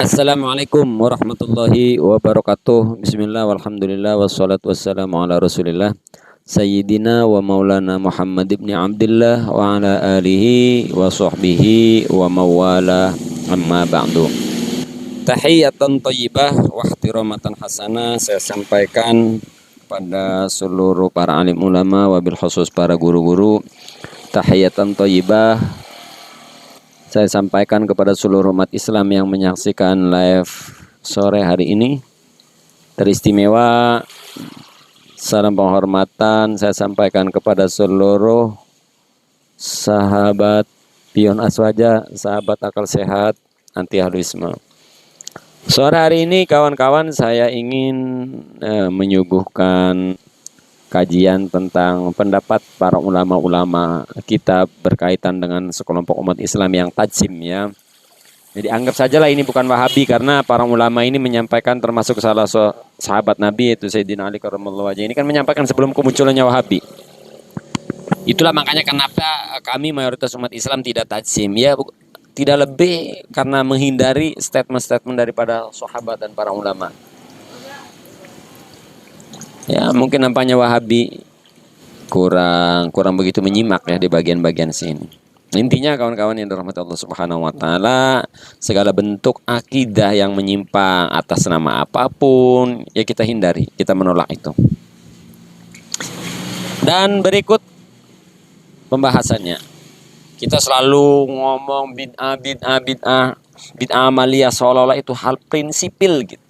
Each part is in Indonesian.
Assalamualaikum warahmatullahi wabarakatuh. Bismillah walhamdulillah wassalatu wassalamu ala rasulillah Sayyidina wa maulana Muhammad ibn Abdullah wa ala alihi wa sahbihi wa mawala amma ba'du. Tahiyatan thayyibah wa ihtiramatan hasanah saya sampaikan pada seluruh para alim ulama wabil khusus para guru-guru. Tahiyatan thayyibah saya sampaikan kepada seluruh umat Islam yang menyaksikan live sore hari ini. Teristimewa salam penghormatan saya sampaikan kepada seluruh sahabat Pion Aswaja, sahabat akal sehat, anti haluisme. Sore hari ini kawan-kawan saya ingin menyuguhkan kajian tentang pendapat para ulama-ulama kita berkaitan dengan sekelompok umat Islam yang tajsim ya. Jadi anggap sajalah ini bukan Wahabi karena para ulama ini menyampaikan termasuk salah sahabat Nabi yaitu Sayyidina Ali karramallahu wajhahu ini kan menyampaikan sebelum kemunculannya Wahabi. Itulah makanya kenapa kami mayoritas umat Islam tidak tajsim ya, tidak lebih karena menghindari statement-statement daripada sahabat dan para ulama. Ya mungkin nampaknya Wahabi kurang begitu menyimak ya di bagian-bagian sini. Intinya kawan-kawan yang dirahmati Allah Subhanahu wa taala, segala bentuk akidah yang menyimpang atas nama apapun ya kita hindari, kita menolak itu. Dan berikut pembahasannya. Kita selalu ngomong bid'ah amaliyah seolah-olah itu hal prinsipil gitu.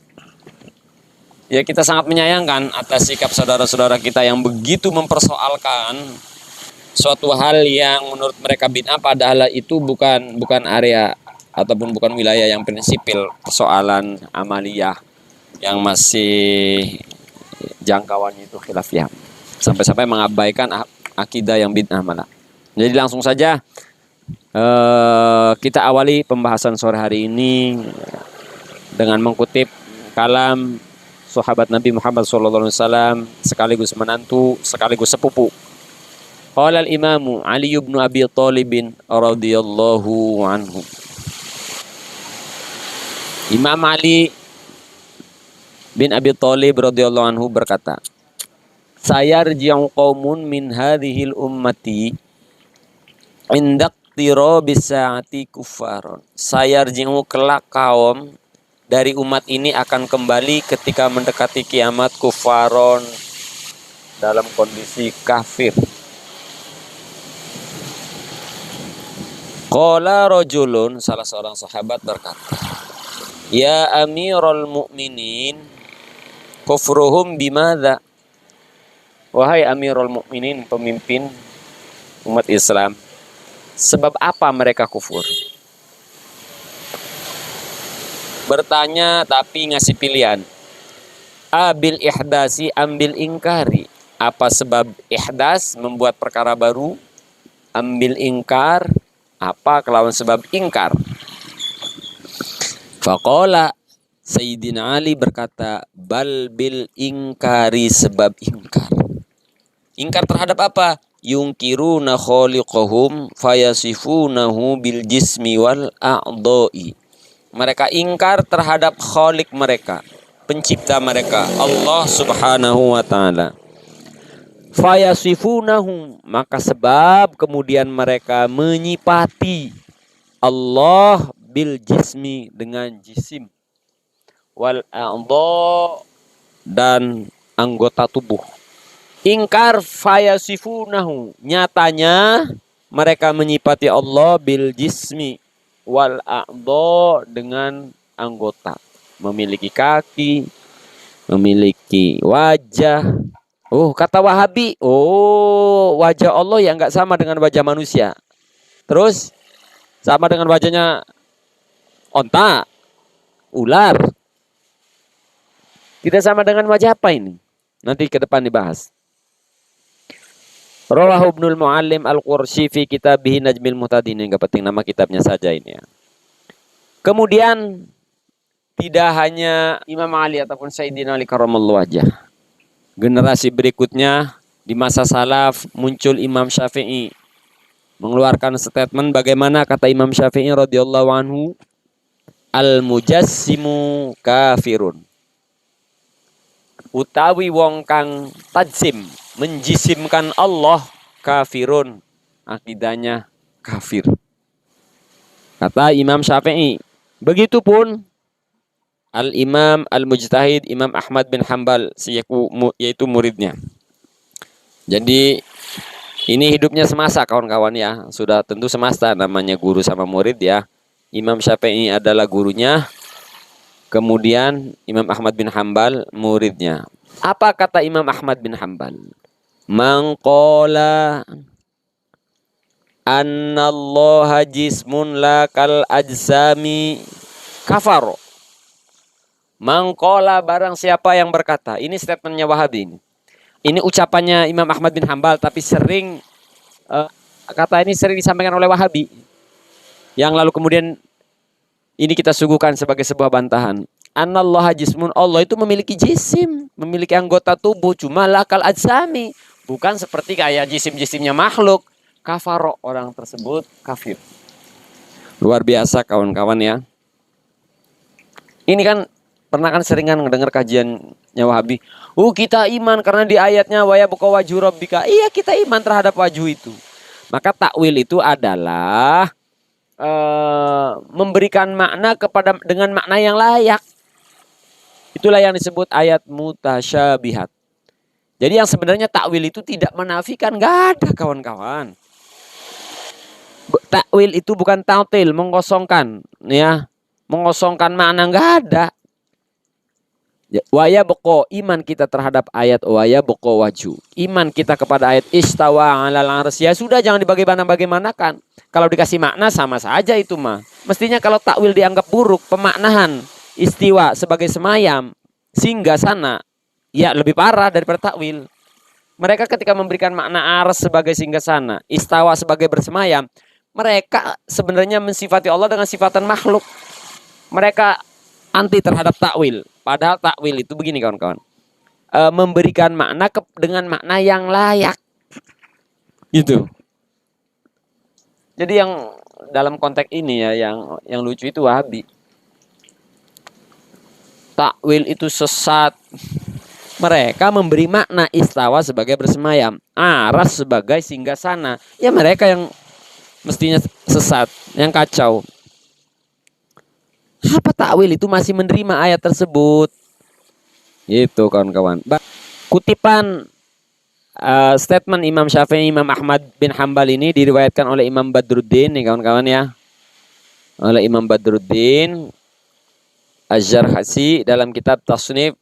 Ya kita sangat menyayangkan atas sikap saudara-saudara kita yang begitu mempersoalkan suatu hal yang menurut mereka bid'ah padahal itu bukan area ataupun bukan wilayah yang prinsipil, persoalan amaliyah yang masih jangkauannya itu khilafiyah. Sampai-sampai mengabaikan akidah yang bid'ah malah. Jadi langsung saja kita awali pembahasan sore hari ini dengan mengutip kalam sahabat Nabi Muhammad SAW sekaligus menantu sekaligus sepupu. Qala al-Imam Ali bin Abi Thalib radhiyallahu anhu. Imam Ali bin Abi Thalib radhiyallahu anhu berkata, "Sayarji'u qaumun min hadhil ummati inda iqtirabis sa'ati kuffaron." Sayarji'u kelak kaum dari umat ini akan kembali ketika mendekati kiamat kufaron dalam kondisi kafir. Qala rajulun, salah seorang sahabat berkata, "Ya Amirul Mukminin, kufruhum bimadza?" Wahai Amirul Mukminin, pemimpin umat Islam, sebab apa mereka kufur? Bertanya tapi ngasih pilihan. Abil ihdasi ambil ingkari. Apa sebab ihdas membuat perkara baru? Ambil ingkar. Apa kelawan sebab ingkar? Faqala Sayyidina Ali berkata, bal bil ingkari sebab ingkar. Ingkar terhadap apa? Yungkiruna khaliqahum fayasifunahu bil jismi wal a'dha'i. Mereka ingkar terhadap khalik mereka, pencipta mereka, Allah Subhanahu wa taala. Fayasifunahu, maka sebab kemudian mereka menyipati Allah bil jismi dengan jisim, wal a'dha dan anggota tubuh. Ingkar fayasifunahu, nyatanya mereka menyipati Allah bil jismi wal a'dha dengan anggota, memiliki kaki, memiliki wajah. Oh, kata Wahabi, wajah Allah yang enggak sama dengan wajah manusia. Terus sama dengan wajahnya onta, ular. Tidak sama dengan wajah apa ini? Nanti ke depan dibahas. Rawahu Ibnul Muallim Al-Qursi fi kitabih Najmil Muhtadin. Enggak penting nama kitabnya saja ini ya. Kemudian tidak hanya Imam Ali ataupun Sayyidina Ali karramallahu wajhah. Generasi berikutnya di masa salaf muncul Imam Syafi'i mengeluarkan statement bagaimana kata Imam Syafi'i radhiyallahu anhu, al-mujassimu kafirun. Utawi wong kang tajsim, menjisimkan Allah, kafirun, akidahnya kafir. Kata Imam Syafi'i. Begitupun Al-Imam Al-Mujtahid Imam Ahmad bin Hanbal, yaitu muridnya. Jadi ini hidupnya semasa kawan-kawan ya. Sudah tentu semasa namanya guru sama murid ya. Imam Syafi'i adalah gurunya. Kemudian Imam Ahmad bin Hanbal muridnya. Apa kata Imam Ahmad bin Hanbal? Man qala annallaha jismun la kal ajsami kafaro. Man qala, barang siapa yang berkata. Ini statementnya Wahabi ini. Ini ucapannya Imam Ahmad bin Hanbal, tapi sering kata ini sering disampaikan oleh Wahabi. Yang lalu kemudian ini kita suguhkan sebagai sebuah bantahan. Anallaha jismun, Allah itu memiliki jisim, memiliki anggota tubuh, cuma lakal ajsami, bukan seperti kayak jisim-jisimnya makhluk. Kafaro, orang tersebut kafir. Luar biasa kawan-kawan ya. Ini kan pernah kan seringan mendengar kajiannya Wahabi. Kita iman karena di ayatnya wa yabqa wajhu rabbika. Iya, kita iman terhadap wajhu itu. Maka takwil itu adalah memberikan makna kepada dengan makna yang layak. Itulah yang disebut ayat mutasyabihat. Jadi yang sebenarnya takwil itu tidak menafikan, nggak ada kawan-kawan. Takwil itu bukan ta'til, mengosongkan, ya, mengosongkan makna, nggak ada. Waya boko, iman kita terhadap ayat waya boko waju. Iman kita kepada ayat istawa alal arsy, ya sudah, jangan dibagaimanakan. Kalau dikasih makna sama saja itu mah. Mestinya kalau takwil dianggap buruk, pemaknahan istiwa sebagai semayam, singgah sana, ya lebih parah daripada takwil. Mereka ketika memberikan makna ars sebagai singgah sana, istawa sebagai bersemayam, mereka sebenarnya mensifati Allah dengan sifatan makhluk. Mereka anti terhadap takwil. Padahal takwil itu begini kawan-kawan, memberikan makna dengan makna yang layak, gitu. Jadi yang dalam konteks ini ya, yang lucu itu Wahabi. Takwil itu sesat. Mereka memberi makna istawa sebagai bersemayam, aras sebagai singgasana. Ya mereka yang mestinya sesat, yang kacau. Apa takwil itu masih menerima ayat tersebut? Itu kawan-kawan. Kutipan statement Imam Syafi'i, Imam Ahmad bin Hanbal ini diriwayatkan oleh Imam Badruddin nih kawan-kawan ya. Oleh Imam Badruddin Az-Zarhasi dalam kitab Tasnif.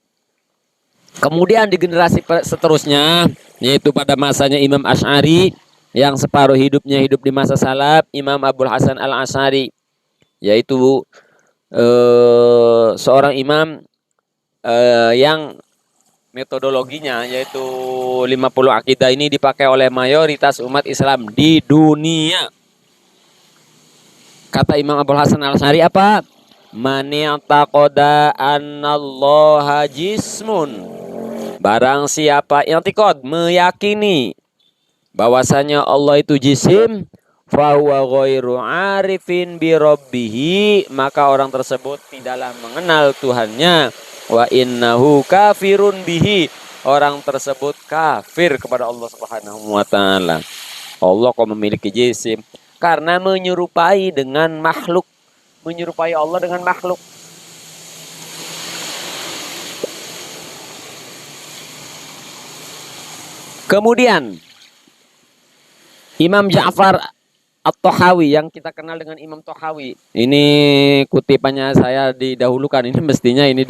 Kemudian di generasi seterusnya, yaitu pada masanya Imam Asy'ari yang separuh hidupnya hidup di masa salaf, Imam Abul Hasan Al-Asy'ari, yaitu seorang imam yang metodologinya yaitu 50 akidah ini dipakai oleh mayoritas umat Islam di dunia. Kata Imam Abul Hasan Al-Asy'ari apa? Man i'taqada annallaha jismun. Barang siapa i'tiqad, meyakini bahwasanya Allah itu jisim, fahuwa ghairu arifin bi rabbihi, maka orang tersebut tidaklah mengenal Tuhannya. Wa innahu kafirun bihi, orang tersebut kafir kepada Allah Subhanahu wa taala. Allah kok memiliki jisim? Karena menyerupai dengan makhluk, menyerupai Allah dengan makhluk. Kemudian Imam Ja'far At-Tahawi yang kita kenal dengan Imam Tahawi. Ini kutipannya saya didahulukan. Ini mestinya ini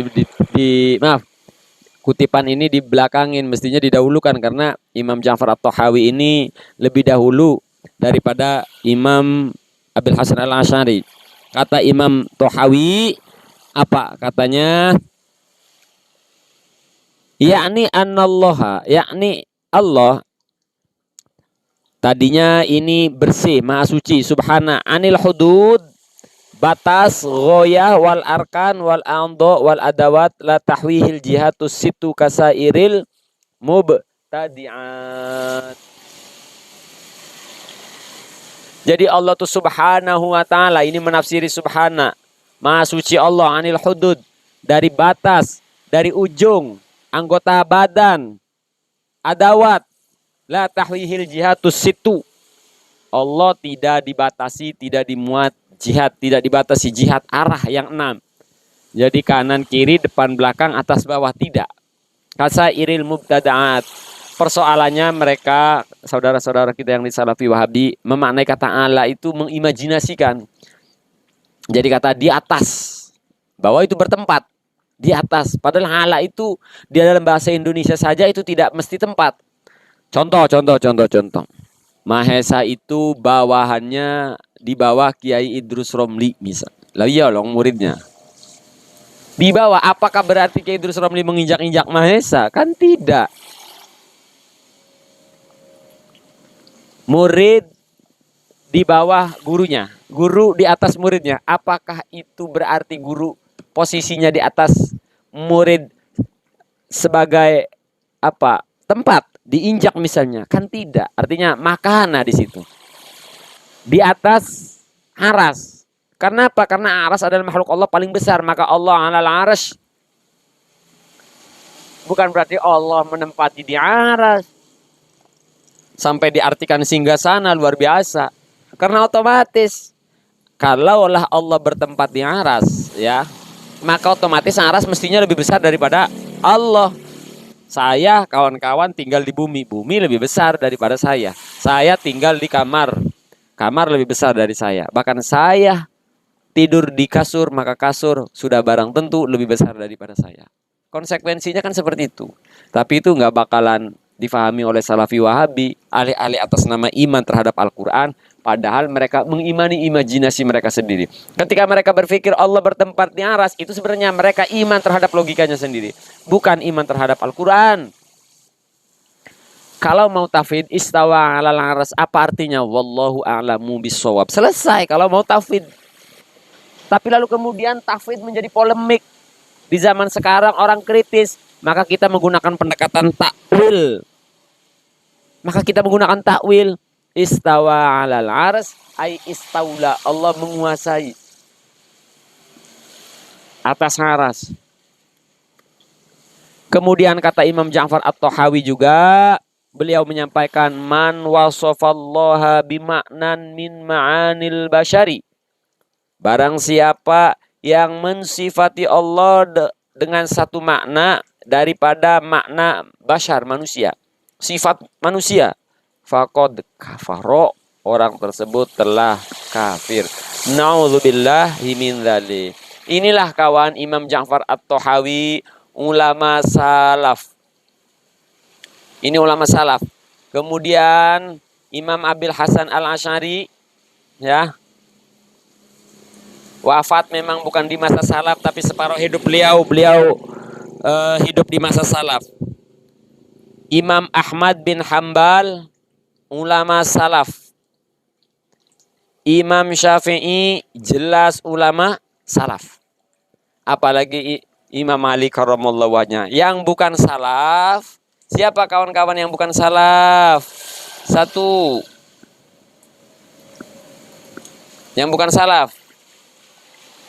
kutipan ini dibelakangin, mestinya didahulukan karena Imam Ja'far At-Tahawi ini lebih dahulu daripada Imam Abil Hasan Al-Asy'ari. Kata Imam Tahawi apa katanya? Yakni anallaha, yakni Allah tadinya ini bersih, maha suci, subhana anil hudud, batas, ghoyah, wal arkan, wal a'dha, wal adawat, la tahwihil jihatus situ kasairil mubtadi'at. Jadi Allah tuh subhanahu wa ta'ala, ini menafsiri subhana, Maha suci Allah anil hudud, dari batas, dari ujung anggota badan, adawat, la tahwihil jihatus situ. Allah tidak dibatasi, tidak dimuat jihad, tidak dibatasi jihad arah yang 6. Jadi kanan, kiri, depan, belakang, atas, bawah, tidak. Kasairil mubtada'at. Persoalannya mereka, saudara-saudara kita yang di Salafi Wahabi, memaknai kata ala itu mengimajinasikan. Jadi kata di atas, bawah itu bertempat, di atas. Padahal ala itu di dalam bahasa Indonesia saja itu tidak mesti tempat. Contoh. Mahesa itu bawahannya di bawah Kiai Idrus Romli misal. Lah iya loh muridnya. Di bawah, apakah berarti Kiai Idrus Romli menginjak-injak Mahesa? Kan tidak. Murid di bawah gurunya, guru di atas muridnya. Apakah itu berarti guru posisinya di atas murid sebagai apa? Tempat diinjak misalnya? Kan tidak. Artinya makana di situ. Di atas aras. Karena apa? Karena aras adalah makhluk Allah paling besar. Maka Allah alal aras. Bukan berarti Allah menempati di aras. Sampai diartikan singgasana luar biasa. Karena otomatis kalaulah Allah bertempat di aras, ya, maka otomatis aras mestinya lebih besar daripada Allah. Saya, kawan-kawan, tinggal di bumi. Bumi lebih besar daripada saya. Saya tinggal di kamar. Kamar lebih besar dari saya. Bahkan saya tidur di kasur, maka kasur sudah barang tentu lebih besar daripada saya. Konsekuensinya kan seperti itu. Tapi itu nggak bakalan difahami oleh Salafi Wahabi, alih-alih atas nama iman terhadap Al-Quran, padahal mereka mengimani imajinasi mereka sendiri. Ketika mereka berpikir Allah bertempat di aras, itu sebenarnya mereka iman terhadap logikanya sendiri, bukan iman terhadap Al-Quran. Kalau mau tauhid istawa 'alal aras, apa artinya? Wallahu a'lamu bissawab. Selesai kalau mau tauhid. Tapi lalu kemudian tauhid menjadi polemik. Di zaman sekarang orang kritis, maka kita menggunakan pendekatan takwil. Istawa 'alal aras ai istaula, Allah menguasai atas aras. Kemudian kata Imam Ja'far At-Tahawi juga, beliau menyampaikan man wasafallaha bima'nan min ma'anil basyari. Barang siapa yang mensifati Allah dengan satu makna daripada makna basyar, manusia, sifat manusia, faqad kafaro, orang tersebut telah kafir. Nauzubillahi min dzalik. Inilah kawan Imam Ja'far At-Tahawi, ulama salaf. Ini ulama salaf. Kemudian Imam Abil Hasan Al-Asy'ari, ya, wafat memang bukan di masa salaf, tapi separuh hidup beliau hidup di masa salaf. Imam Ahmad bin Hambal, ulama salaf. Imam Syafi'i, jelas ulama salaf. Apalagi Imam Malik karramallahu wajhah. Yang bukan salaf, siapa kawan-kawan yang bukan salaf? Satu. Yang bukan salaf,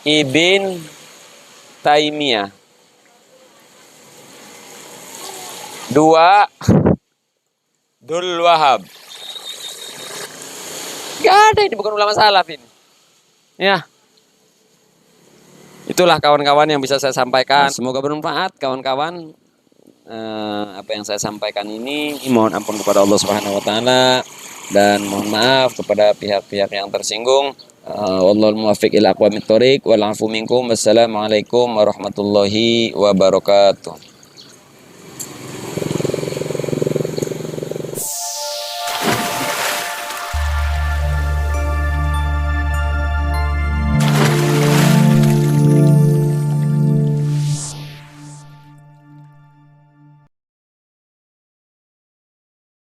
Ibn Taimiyah. Dua, Abdul Wahab. Gak ada, ini bukan ulama salaf ini. Ya. Itulah kawan-kawan yang bisa saya sampaikan. Semoga bermanfaat kawan-kawan. Apa yang saya sampaikan ini, mohon ampun kepada Allah Subhanahu wa taala dan mohon maaf kepada pihak-pihak yang tersinggung. Wallahul muwaffiq ila aqwamit thoriq wal afu minkum. Wassalamualaikum warahmatullahi wabarakatuh.